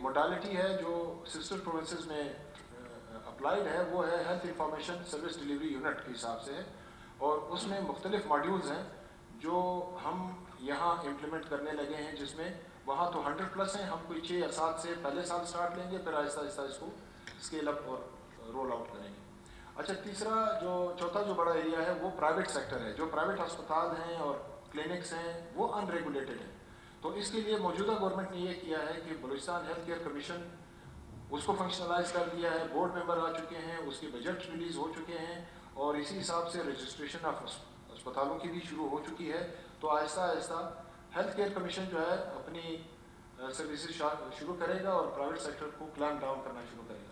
موڈالٹی ہے جو sister provinces میں اپلائیڈ ہے وہ ہے health information service delivery unit کے حساب سے ہے، اور اس میں مختلف ماڈیولز ہیں جو ہم یہاں امپلیمنٹ کرنے لگے ہیں، جس میں وہاں تو 100+ ہیں، ہم کوئی 6 یا 7 سے پہلے سال سٹارٹ لیں گے، پھر آہستہ آہستہ اس کو اسکیل اپ اور رول آؤٹ کریں گے۔ اچھا، چوتھا جو بڑا ایریا ہے وہ پرائیویٹ سیکٹر ہے۔ جو پرائیویٹ ہسپتال ہیں اور کلینکس ہیں وہ ان ریگولیٹڈ ہیں، تو اس کے لیے موجودہ گورنمنٹ نے یہ کیا ہے کہ بلوچستان ہیلتھ کیئر کمیشن اس کو فنکشنلائز کر دیا ہے، بورڈ ممبر آ چکے ہیں، اس کے بجٹ ریلیز ہو چکے ہیں، اور اسی حساب سے رجسٹریشن آف اسپتالوں کی بھی شروع ہو چکی ہے۔ تو آہستہ آہستہ ہیلتھ کیئر کمیشن جو ہے اپنی سروسز شروع کرے گا اور پرائیویٹ سیکٹر کو کلیم ڈاؤن کرنا شروع کرے گا۔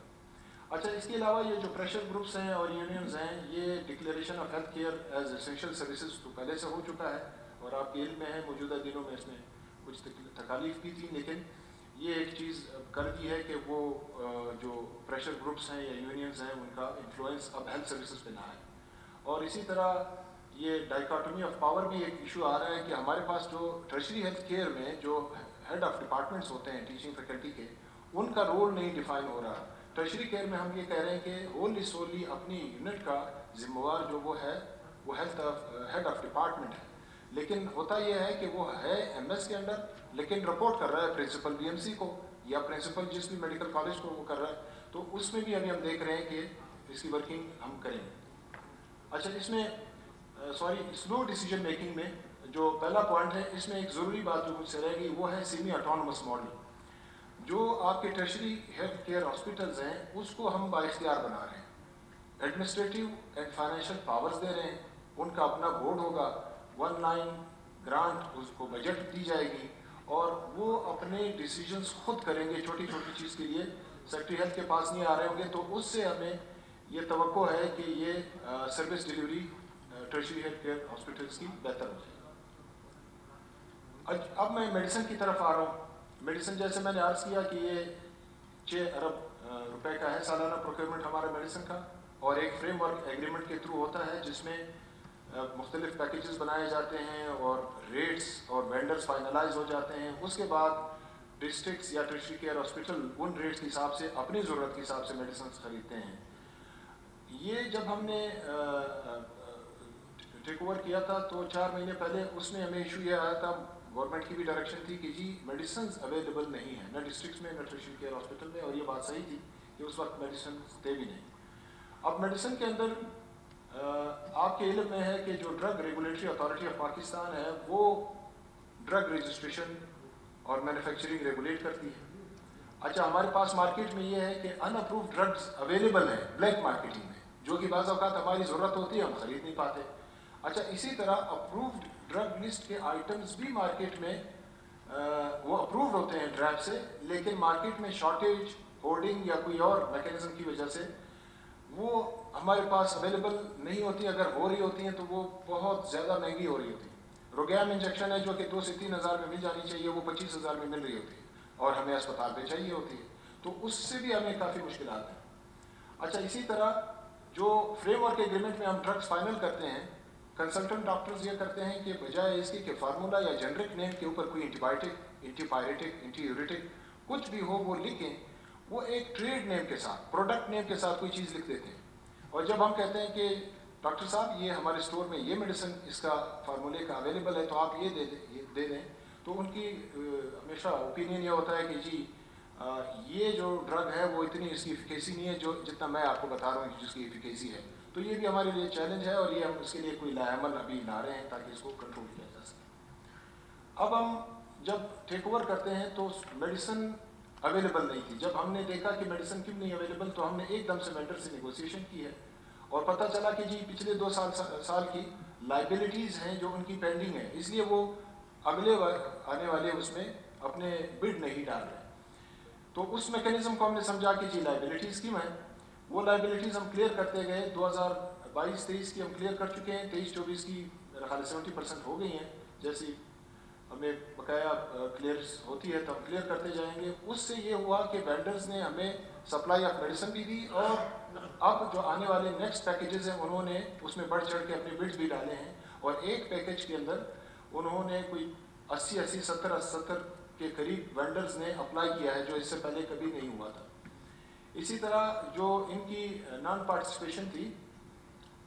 اچھا، اس کے علاوہ یہ جو پریشر گروپس ہیں اور یونینز ہیں، یہ declaration of health care as essential services تو پہلے سے ہو چکا ہے، اور آپ کے علم میں ہے موجودہ دنوں میں اس میں کچھ تکالیف بھی تھی، لیکن یہ ایک چیز کر دی ہے کہ وہ جو پریشر گروپس ہیں یا یونینز ہیں ان کا انفلوئنس اب ہیلتھ سروسز پہ نہ ہے۔ اور اسی طرح یہ ڈائیکاٹمی آف پاور بھی ایک ایشو آ رہا ہے کہ ہمارے پاس جو ٹرشری ہیلتھ کیئر میں جو ہیڈ آف ڈپارٹمنٹس ہوتے ہیں ٹیچنگ فیکلٹی کے، ان کا رول نہیں ڈیفائن ہو رہا۔ ٹرشری کیئر میں ہم یہ کہہ رہے ہیں کہ ہوللی سولی اپنی یونٹ کا ذمہ وار جو وہ ہے وہ ہیڈ آف ڈپارٹمنٹ ہے، لیکن ہوتا یہ ہے کہ وہ ہے ایم ایس کے انڈر، لیکن رپورٹ کر رہا ہے پرنسپل بی ایم سی کو یا پرنسپل جس بھی میڈیکل کالج کو وہ کر رہا ہے، تو اس میں بھی ابھی ہم دیکھ رہے ہیں کہ اس کی ورکنگ ہم کریں گے۔ اچھا، اس میں سلو ڈیسیجن میکنگ میں جو پہلا پوائنٹ ہے، اس میں ایک ضروری بات جو مجھ سے رہے گی وہ ہے سیمی آٹونومس ماڈل۔ جو آپ کے ٹرشری ہیلتھ کیئر ہاسپٹلز ہیں اس کو ہم بااختیار بنا رہے ہیں، ایڈمنسٹریٹو اینڈ فائنینشیل پاورز دے رہے ہیں، ان کا اپنا بورڈ ہوگا، 1 لائن گرانٹ اس کو بجٹ دی جائے گی، اور وہ اپنے ڈیسیجنز خود کریں گے۔ چھوٹی چھوٹی چیز کے لیے سیکٹری ہیلتھ کے پاس نہیں آ رہے ہوں گے، تو اس سے ہمیں یہ توقع ہے کہ یہ service delivery tertiary health care hospitals کی بہتر ہو جائے گی۔ اب میں میڈیسن کی طرف آ رہا ہوں۔ میڈیسن جیسے میں نے عرض کیا کہ یہ 6 ارب روپے کا ہے سالانہ پروکیورمنٹ ہمارا میڈیسن کا، اور ایک فریم ورک ایگریمنٹ کے تھرو ہوتا ہے جس میں مختلف پیکیجز بنائے جاتے ہیں اور ریٹس اور وینڈرز فائنلائز ہو جاتے ہیں۔ اس کے بعد ڈسٹرکٹس یا ٹرشری کیئر ہاسپٹل ان ریٹس کے حساب سے اپنی ضرورت کے حساب سے میڈیسنز خریدتے ہیں۔ یہ جب ہم نے ٹیک اوور کیا تھا تو 4 مہینے پہلے اس میں ہمیں ایشو یہ آیا تھا، گورنمنٹ کی بھی ڈائریکشن تھی کہ جی میڈیسنز اویلیبل نہیں ہیں، نہ ڈسٹرکٹس میں نہ ٹرشری کیئر ہاسپٹل میں، اور یہ بات صحیح تھی کہ اس وقت میڈیسن تھے بھی نہیں۔ اب میڈیسن کے اندر آپ کے علم میں ہے کہ جو drug regulatory authority of Pakistan ہے وہ ڈرگ رجسٹریشن اور مینوفیکچرنگ ریگولیٹ کرتی ہے۔ اچھا، ہمارے پاس مارکیٹ میں یہ ہے کہ ان اپرووڈ ڈرگز اویلیبل ہیں بلیک مارکیٹنگ میں، جو کہ بعض اوقات ہماری ضرورت ہوتی ہے ہم خرید نہیں پاتے۔ اچھا، اسی طرح اپرووڈ ڈرگ لسٹ کے آئٹمز بھی مارکیٹ میں وہ اپرووڈ ہوتے ہیں ڈرائیو سے، لیکن مارکیٹ میں شارٹیج، ہولڈنگ یا کوئی اور میکینزم کی وجہ سے وہ ہمارے پاس اویلیبل نہیں ہوتی، اگر ہو رہی ہوتی ہیں تو وہ بہت زیادہ مہنگی ہو رہی ہوتی ہیں۔ روگیام انجیکشن ہے جو کہ 2 سے 3 ہزار میں مل جانی چاہیے، وہ 25,000 میں مل رہی ہوتی ہے، اور ہمیں اسپتال پہ چاہیے ہوتی ہے، تو اس سے بھی ہمیں کافی مشکلات ہیں۔ اچھا، اسی طرح جو فریم ورک ایگریمنٹ میں ہم ڈرگس فائنل کرتے ہیں، کنسلٹنٹ ڈاکٹرز یہ کرتے ہیں کہ بجائے اس کی کہ فارمولا یا جنرک نیم کے اوپر کوئی اینٹی بائیوٹک، اینٹی پائریٹک، اینٹی یوریٹک کچھ بھی ہو وہ لکھیں، وہ ایک ٹریڈ نیم کے ساتھ، پروڈکٹ نیم کے ساتھ کوئی چیز لکھ دیتے ہیں، اور جب ہم کہتے ہیں کہ ڈاکٹر صاحب یہ ہمارے اسٹور میں یہ میڈیسن اس کا فارمولے کا اویلیبل ہے تو آپ یہ دے دیں، تو ان کی ہمیشہ اوپینین یہ ہوتا ہے کہ جی یہ جو ڈرگ ہے وہ اتنی اس کی ایفیکیسی نہیں ہے جو جتنا میں آپ کو بتا رہا ہوں جس کی ایفیکیسی ہے۔ تو یہ بھی ہمارے لیے چیلنج ہے، اور یہ ہم اس کے لیے کوئی لاء عمل ابھی لا رہے ہیں تاکہ اس کو کنٹرول کیا جا سکے۔ اب ہم جب ٹیک اوور کرتے ہیں تو میڈیسن اویلیبل نہیں تھی۔ جب ہم نے دیکھا کہ میڈیسن کیوں نہیں اویلیبل تو ہم نے ایک دم سے وینڈر سے نیگوسیشن کی ہے، اور پتہ چلا کہ جی پچھلے 2 سال کی لائبلٹیز ہیں جو ان کی پینڈنگ ہے، اس لیے وہ اگلے آنے والے اس میں اپنے بڈ نہیں ڈال رہے۔ تو اس میکینزم کو ہم نے سمجھا کہ جی لائبلٹیز کیوں ہیں، وہ لائبلٹیز ہم کلیئر کرتے گئے۔ 2022-23 کی ہم کلیئر کر چکے ہیں، 23-24 کی میرا خیال 70% ہو گئی ہیں، جیسی ہمیں بقایا کلیئرس ہوتی ہے تو ہم کلیئر کرتے جائیں گے۔ اس سے یہ ہوا کہ وینڈرز نے ہمیں سپلائی آف میڈیسن بھی دی، اور اب جو آنے والے نیکسٹ پیکیجز ہیں انہوں نے اس میں بڑھ چڑھ کے اپنے بڈز بھی ڈالے ہیں، اور ایک پیکیج کے اندر انہوں نے کوئی 80-70 کے قریب وینڈرز نے اپلائی کیا ہے جو اس سے پہلے کبھی نہیں ہوا تھا. اسی طرح جو ان کی نان پارٹیسپیشن تھی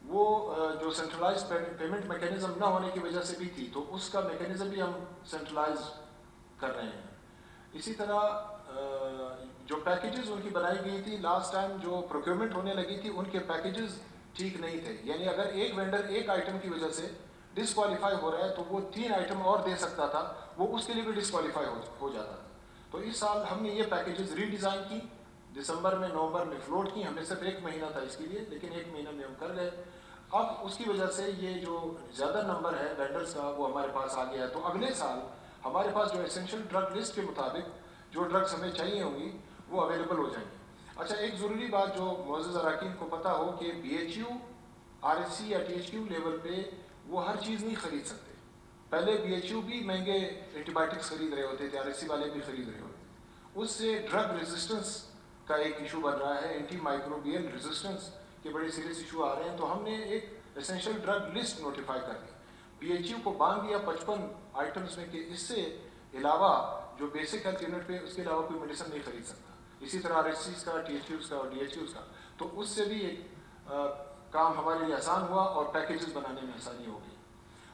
وہ جو سینٹرلائز پیمنٹ میکینزم نہ ہونے کی وجہ سے بھی تھی, تو اس کا میکینزم بھی ہم سینٹرلائز کر رہے ہیں. اسی طرح جو پیکیجز ان کی بنائی گئی تھی لاسٹ ٹائم جو پروکیورمنٹ ہونے لگی تھی ان کے پیکیجز ٹھیک نہیں تھے, یعنی اگر ایک وینڈر ایک آئٹم کی وجہ سے ڈسکوالیفائی ہو رہا ہے تو وہ 3 آئٹم اور دے سکتا تھا, وہ اس کے لیے بھی ڈسکوالیفائی ہو جاتا تھا. تو اس سال ہم نے یہ پیکیجز ری ڈیزائن کی, دسمبر میں نومبر میں فلوٹ کی, ہمیں صرف 1 مہینہ تھا اس کے لیے لیکن 1 مہینہ میں ہم کر گئے. اب اس کی وجہ سے یہ جو زیادہ نمبر ہے وینڈرز کا وہ ہمارے پاس آ گیا ہے. تو اگلے سال ہمارے پاس جو ایسینشیل ڈرگ لسٹ کے مطابق جو ڈرگس ہمیں چاہیے ہوں گی وہ اویلیبل ہو جائیں گی. اچھا, ایک ضروری بات جو معزز اراکین کو پتہ ہو کہ B H U, R S C یا ٹی ایچ کیو لیول پہ وہ ہر چیز نہیں خرید سکتے. پہلے بی ایچ یو بھی مہنگے اینٹی بایوٹکس خرید رہے ہوتے تھے, آر ایس سی والے بھی خرید رہے ہوتے تھے. اس سے ڈرگ ریزسٹنس کا ایک ایشو بن رہا ہے, اینٹی مائکروبیل ریزسٹنس کے بڑے سیریس ایشو آ رہے ہیں. تو ہم نے ایک ایسینشیل ڈرگ لسٹ نوٹیفائی کر دی, بی ایچ یو کو باندھ دیا 55 آئٹمس میں کہ اس سے علاوہ جو بیسک ہیلتھ یونٹ پہ اس کے علاوہ کوئی میڈیسن نہیں خرید سکتا. اسی طرح آر ایس سیز کا, ٹی ایچ کیوز کا اور ڈی ایچ کیوز کا. تو اس سے بھی ایک کام ہمارے لیے آسان ہوا اور پیکیجز بنانے میں آسانی ہو گئی.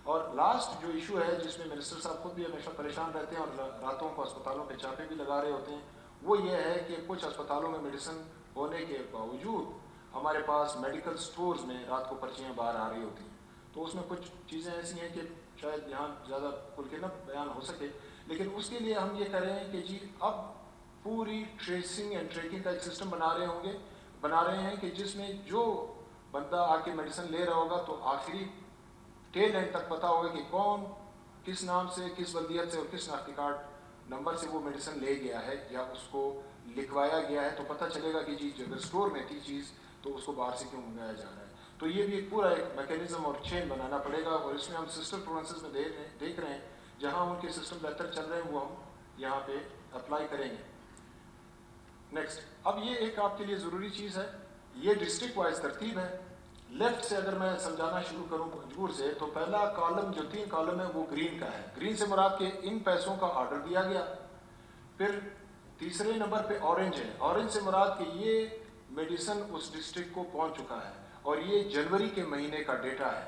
اور لاسٹ جو ایشو ہے جس میں منسٹر صاحب خود بھی ہمیشہ پریشان رہتے ہیں اور راتوں کو اسپتالوں پہ چاپے بھی لگا رہے ہوتے ہیں, وہ یہ ہے کہ کچھ اسپتالوں میں میڈیسن ہونے کے باوجود ہمارے پاس میڈیکل سٹورز میں رات کو پرچیاں باہر آ رہی ہوتی ہیں. تو اس میں کچھ چیزیں ایسی ہیں کہ شاید یہاں زیادہ کھل کے نہ بیان ہو سکے, لیکن اس کے لیے ہم یہ کریں کہ جی اب پوری ٹریسنگ اینڈ ٹریکنگ کا ایک سسٹم بنا رہے ہیں کہ جس میں جو بندہ آ کے میڈیسن لے رہا ہوگا تو آخری ٹیل اینڈ تک پتہ ہوگا کہ کون کس نام سے, کس بلدیت سے اور کس ناختی کارڈ نمبر سے وہ میڈیسن لے گیا ہے یا اس کو لکھوایا گیا ہے. تو پتہ چلے گا کہ جی اگر اسٹور میں تھی چیز تو اس کو باہر سے کیوں منگایا جا رہا ہے. تو یہ بھی ایک پورا ایک میکینزم اور چین بنانا پڑے گا, اور اس میں ہم سسٹر پروونسز میں دیکھ رہے ہیں جہاں ان کے سسٹم بہتر چل رہے ہیں وہ ہم یہاں پہ اپلائی کریں گے. نیکسٹ, اب یہ ایک آپ کے لیے ضروری چیز ہے, یہ ڈسٹرکٹ وائز ترتیب ہے. لیفٹ سے اگر میں سمجھانا شروع کروں مجبور سے, تو پہلا کالم جو 3 کالم ہے وہ گرین کا ہے. گرین سے مراد کہ ان پیسوں کا آرڈر دیا گیا. پھر تیسرے نمبر پہ اورنج ہے. اورنج سے مراد کہ یہ میڈیسن اس ڈسٹرکٹ کو پہنچ چکا ہے اور یہ جنوری کے مہینے کا ڈیٹا ہے.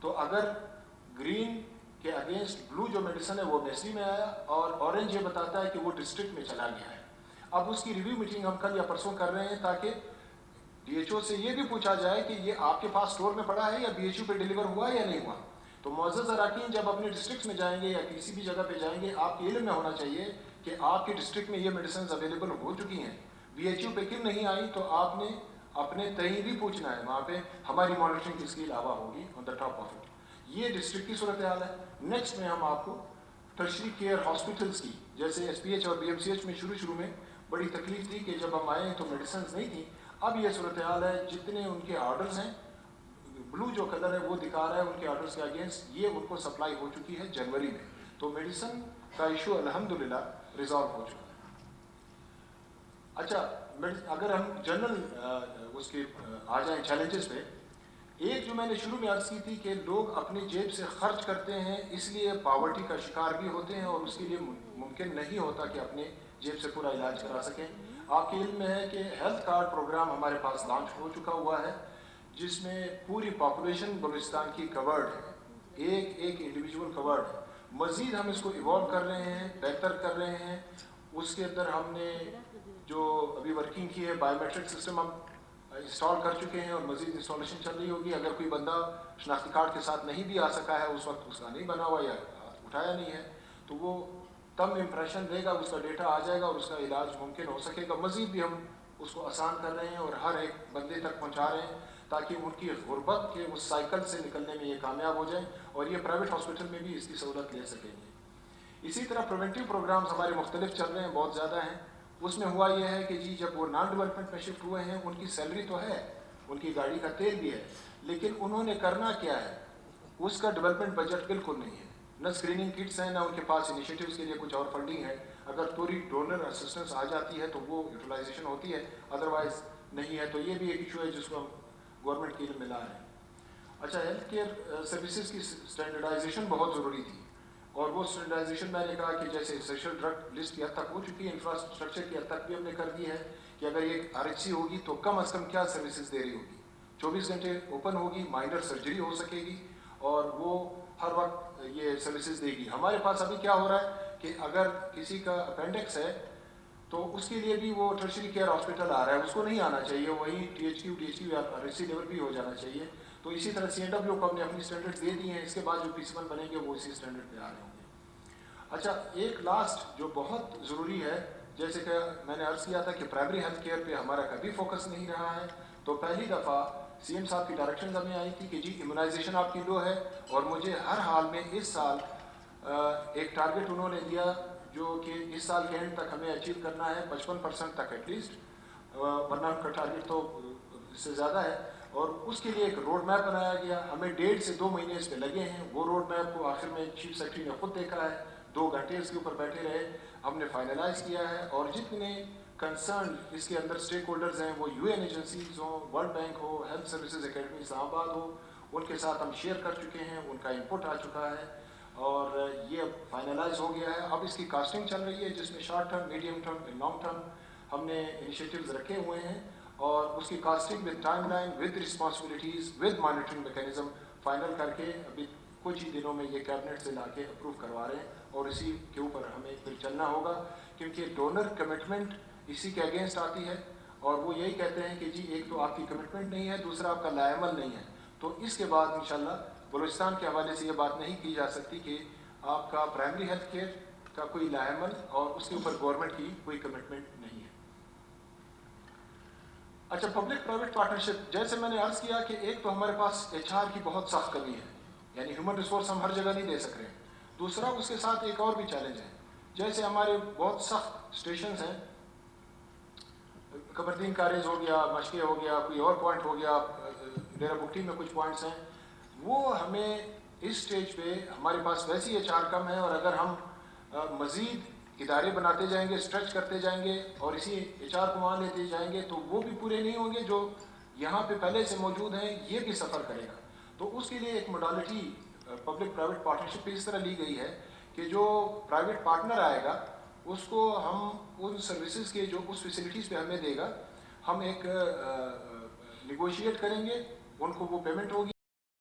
تو اگر گرین کے اگینسٹ بلو جو میڈیسن ہے وہ نیسلی میں آیا اور اورنج یہ بتاتا ہے کہ وہ ڈسٹرکٹ میں چلا گیا ہے. اب اس کی ریویو میٹنگ ہم کل یا پرسوں کر رہے ہیں تاکہ ڈی ایچ او سے یہ بھی پوچھا جائے کہ یہ آپ کے پاس اسٹور میں پڑا ہے یا بی ایچ یو پہ ڈیلیور ہوا یا نہیں ہوا. تو معزز اراکین جب اپنے ڈسٹرکٹس میں جائیں گے یا کسی بھی جگہ پہ جائیں گے, آپ کے علم میں ہونا چاہیے کہ آپ کے ڈسٹرکٹ میں یہ میڈیسنز اویلیبل ہو چکی ہیں, بی ایچ یو پہ کیوں نہیں آئی. تو آپ نے اپنے تئیں بھی پوچھنا ہے, وہاں پہ ہماری مانیٹرنگ اس کے علاوہ ہوگی آن دا ٹاپ آف اٹ. یہ ڈسٹرکٹ کی صورتحال ہے. نیکسٹ میں ہم آپ کو ٹرشری کیئر ہاسپٹلس کی, جیسے ایس پی ایچ اور بی ایم سی ایچ میں شروع میں بڑی تکلیف تھی کہ جب ہم آئے تو میڈیسنز نہیں تھیں. اب یہ صورتحال ہے, جتنے ان کے آرڈرز ہیں, بلو جو کلر ہے وہ دکھا رہا ہے ان کے آرڈرز کے اگینسٹ, یہ ان کو سپلائی ہو چکی ہے جنوری میں. تو میڈیسن کا ایشو الحمدللہ ریزالو ہو چکا ہے. اچھا, اگر ہم جنرل اس کے آ جائیں چیلنجز پہ, ایک جو میں نے شروع میں عرض کی تھی کہ لوگ اپنی جیب سے خرچ کرتے ہیں, اس لیے پاورٹی کا شکار بھی ہوتے ہیں اور اس کے لیے ممکن نہیں ہوتا کہ اپنے جیب سے پورا علاج کرا سکیں. آپ کے علم میں ہے کہ ہیلتھ کارڈ پروگرام ہمارے پاس لانچ ہو چکا ہوا ہے جس میں پوری پاپولیشن بلوچستان کی کورڈ ہے, ایک انڈیویجول کورڈ ہے. مزید ہم اس کو ایوالو کر رہے ہیں, بہتر کر رہے ہیں. اس کے اندر ہم نے جو ابھی ورکنگ کی ہے بایو میٹرک سسٹم ہم انسٹال کر چکے ہیں اور مزید انسٹالیشن چل رہی ہوگی. اگر کوئی بندہ شناختی کارڈ کے ساتھ نہیں بھی آ سکا ہے, اس وقت اس کا نہیں بنا ہوا یا اٹھایا نہیں ہے, تو وہ تم امپریشن دے گا, اس کا ڈیٹا آ جائے گا اور اس کا علاج ممکن ہو سکے گا. مزید بھی ہم اس کو آسان کر رہے ہیں اور ہر ایک بندے تک پہنچا رہے ہیں تاکہ ان کی غربت کے اس سائیکل سے نکلنے میں یہ کامیاب ہو جائیں اور یہ پرائیویٹ ہاسپٹل میں بھی اس کی سہولت لے سکیں گے. اسی طرح پریونٹیو پروگرامز ہمارے مختلف چل رہے ہیں, بہت زیادہ ہیں. اس میں ہوا یہ ہے کہ جی جب وہ نان ڈیولپمنٹ میں شفٹ ہوئے ہیں, ان کی سیلری تو ہے, ان کی گاڑی کا تیل بھی ہے, لیکن انہوں نے کرنا کیا ہے, اس کا ڈیولپمنٹ بجٹ بالکل نہیں ہے. نہ اسکریننگ کٹس ہیں, نہ ان کے پاس انیشیٹوز کے لیے کچھ اور فنڈنگ ہے. اگر پوری ڈونر اسسٹنس آ جاتی ہے تو وہ یوٹیلائزیشن ہوتی ہے, ادروائز نہیں ہے. تو یہ بھی ایک ایشو ہے جس کو ہم گورنمنٹ کے لیے ملا رہے ہیں. اچھا, ہیلتھ کیئر سروسز کی اسٹینڈرڈائزیشن بہت ضروری تھی. اور وہ اسٹینڈرڈائزیشن میں نے کہا کہ جیسے اسینشل ڈرگ لسٹ کی حد تک ہو چکی ہے، انفراسٹرکچر کی حد تک بھی ہم نے کر دی ہے کہ اگر یہ RHC ہوگی تو کم از کم کیا سروسز دے رہی ہوگی، 24 گھنٹے اوپن ہوگی، مائنر سرجری ہو سکے گی اور وہ ہر وقت یہ سروسز دے گی. ہمارے پاس ابھی کیا ہو رہا ہے کہ اگر کسی کا اپینڈکس ہے تو اس کے لیے بھی وہ ٹرشری کیئر ہاسپٹل آ رہا ہے، اس کو نہیں آنا چاہیے، وہیں THQ یا RHC لیول بھی ہو جانا چاہیے. تو اسی طرح CNW کو ہم نے اپنی اسٹینڈرڈ دے دی ہیں، اس کے بعد جو PC1 بنیں گے وہ اسی اسٹینڈرڈ پہ آ رہے ہوں گے. اچھا، ایک لاسٹ جو بہت ضروری ہے، جیسے کہ میں نے عرض کیا تھا کہ پرائمری ہیلتھ کیئر پہ ہمارا کبھی فوکس نہیں رہا ہے، تو پہلی دفعہ CM صاحب کی ڈائریکشنز ہمیں آئی تھی کہ جی امیونائزیشن آپ کی لو ہے، اور مجھے ہر حال میں اس سال ایک ٹارگٹ انہوں نے دیا جو کہ اس سال کے اینڈ تک ہمیں اچیو کرنا ہے 55% تک ایٹ لیسٹ، ورنہ ان کا ٹارگٹ تو اس سے زیادہ ہے. اور اس کے لیے ایک روڈ میپ بنایا گیا، ہمیں 1.5 سے 2 مہینے اس پہ لگے ہیں. وہ روڈ میپ کو آخر میں چیف سیکرٹری نے خود دیکھا ہے، 2 گھنٹے اس کے اوپر بیٹھے رہے، ہم نے فائنلائز کیا ہے. اور جتنے کنسرن اس کے اندر اسٹیک ہولڈرز ہیں، وہ UN ایجنسیز ہوں، ورلڈ بینک ہو، ہیلتھ سروسز اکیڈمی اسلام آباد ہو، ان کے ساتھ ہم شیئر کر چکے ہیں، ان کا انپٹ آ چکا ہے اور یہ اب فائنلائز ہو گیا ہے. اب اس کی کاسٹنگ چل رہی ہے جس میں short term, medium term, long term ہم نے انیشیٹیوز رکھے ہوئے ہیں، اور اس کی costing with timeline, with responsibilities, with monitoring mechanism final کر کے ابھی کچھ ہی دنوں میں یہ کیبنٹ سے لا کے اپروو کروا رہے ہیں، اور اسی کے اوپر ہمیں پھر چلنا ہوگا کیونکہ ڈونر کمٹمنٹ اسی کے اگینسٹ آتی ہے. اور وہ یہی کہتے ہیں کہ جی ایک تو آپ کی کمٹمنٹ نہیں ہے، دوسرا آپ کا لائے عمل نہیں ہے. تو اس کے بعد انشاءاللہ بلوچستان کے حوالے سے یہ بات نہیں کی جا سکتی کہ آپ کا پرائمری ہیلتھ کیئر کا کوئی لائے عمل اور اس کے اوپر گورنمنٹ کی کوئی کمٹمنٹ نہیں ہے. اچھا، پبلک پرائیویٹ پارٹنرشپ، جیسے میں نے عرض کیا کہ ایک تو ہمارے پاس HR کی بہت سخت کمی ہے، یعنی ہیومن ریسورس ہم ہر جگہ نہیں دے سک رہے ہیں. دوسرا اس کے ساتھ ایک اور بھی چیلنج ہے، جیسے ہمارے بہت سخت اسٹیشنز ہیں، قمردین کاریز ہو گیا، مشکے ہو گیا، کوئی اور پوائنٹ ہو گیا، ڈیرہ بگٹی میں کچھ پوائنٹس ہیں، وہ ہمیں اس سٹیج پہ ہمارے پاس ویسی HR کم ہے، اور اگر ہم مزید ادارے بناتے جائیں گے، اسٹریچ کرتے جائیں گے اور اسی HR کو وہاں لیتے جائیں گے تو وہ بھی پورے نہیں ہوں گے جو یہاں پہ پہلے سے موجود ہیں، یہ بھی سفر کرے گا. تو اس کے لیے ایک موڈالٹی پبلک پرائیویٹ پارٹنرشپ پہ اس طرح لی گئی ہے کہ جو پرائیویٹ پارٹنر آئے گا اس کو ہم ان سروسز کے جو اس فیسلٹیز پہ ہمیں دے گا، ہم ایک نیگوشیٹ کریں گے، ان کو وہ پیمنٹ ہوگی.